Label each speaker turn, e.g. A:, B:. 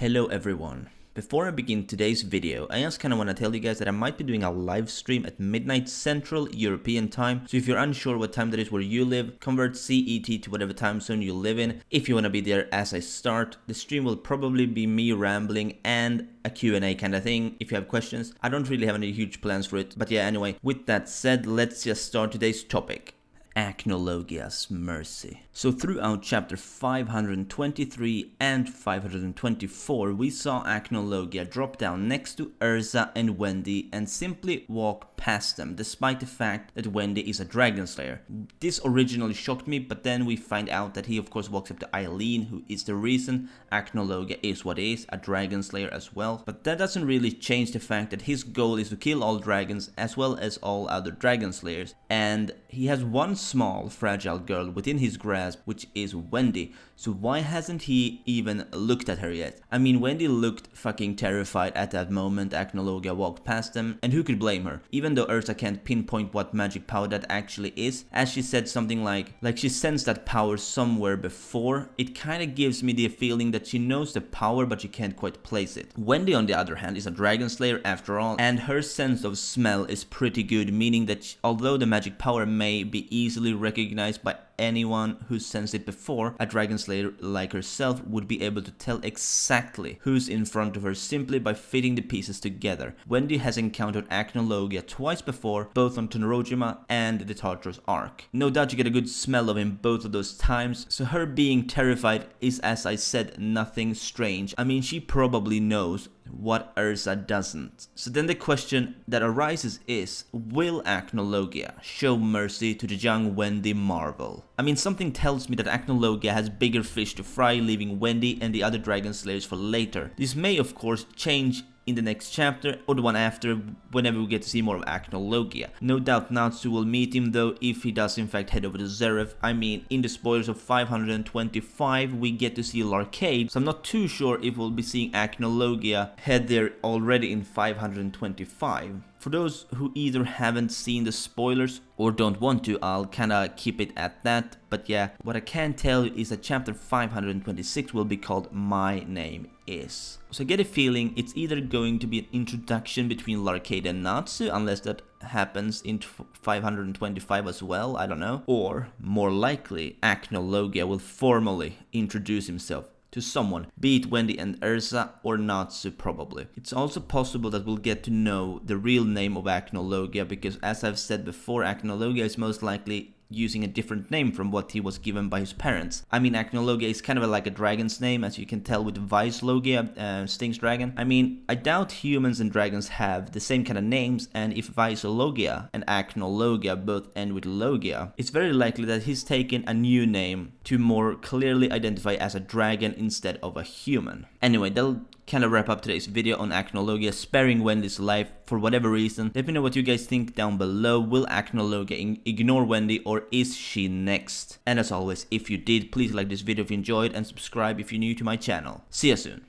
A: Hello everyone. Before I begin today's video, I just kinda wanna tell you guys that I might be doing a live stream at midnight Central European time. So if you're unsure what time that is where you live, convert CET to whatever time zone you live in. If you wanna be there as I start, the stream will probably be me rambling and a Q&A kind of thing if you have questions. I don't really have any huge plans for it, but yeah, anyway, with that said, let's just start today's topic. Acnologia's mercy. So throughout chapter 523 and 524, we saw Acnologia drop down next to Urza and Wendy and simply walk past them, despite the fact that Wendy is a dragon slayer. This originally shocked me, but then we find out that he of course walks up to Eileen, who is the reason Acnologia is what is, a dragon slayer as well. But that doesn't really change the fact that his goal is to kill all dragons as well as all other dragon slayers, and he has one small, fragile girl within his grasp, which is Wendy. So why hasn't he even looked at her yet? I mean, Wendy looked fucking terrified at that moment Acnologia walked past them, and who could blame her? Even though Urza can't pinpoint what magic power that actually is, as she said something like she sensed that power somewhere before, it kinda gives me the feeling that she knows the power but she can't quite place it. Wendy on the other hand is a dragon slayer after all, and her sense of smell is pretty good, meaning that although the magic power may be easily recognized by anyone who's sensed it before, a dragon slayer like herself would be able to tell exactly who's in front of her simply by fitting the pieces together. Wendy has encountered Acnologia twice before, both on Acnologia and the Tartarus Arc. No doubt you get a good smell of him both of those times, so her being terrified is, as I said, nothing strange. I mean, she probably knows what Urza doesn't. So then the question that arises is, will Acnologia show mercy to the young Wendy Marvel? I mean, something tells me that Acnologia has bigger fish to fry, leaving Wendy and the other dragon slayers for later. This may of course change in the next chapter or the one after, whenever we get to see more of Acnologia. No doubt Natsu will meet him though, if he does in fact head over to Zeref. I mean, in the spoilers of 525 we get to see Larcade, so I'm not too sure if we'll be seeing Acnologia head there already in 525. For those who either haven't seen the spoilers or don't want to, I'll kinda keep it at that. But yeah, what I can tell you is that chapter 526 will be called My Name Is. So I get a feeling it's either going to be an introduction between Larcade and Natsu, unless that happens in 525 as well, I don't know. Or, more likely, Acnologia will formally introduce himself to someone, be it Wendy and Urza or Natsu probably. It's also possible that we'll get to know the real name of Acnologia, because as I've said before, Acnologia is most likely using a different name from what he was given by his parents. I mean, Acnologia is kind of like a dragon's name, as you can tell with Vicelogia, Sting's dragon. I mean, I doubt humans and dragons have the same kind of names, and if Vicelogia and Acnologia both end with Logia, it's very likely that he's taken a new name to more clearly identify as a dragon instead of a human. Anyway, that'll kind of wrap up today's video on Acnologia sparing Wendy's life for whatever reason. Let me know what you guys think down below. Will Acnologia ignore Wendy, or is she next? And as always, if you did, please like this video if you enjoyed and subscribe if you're new to my channel. See ya soon.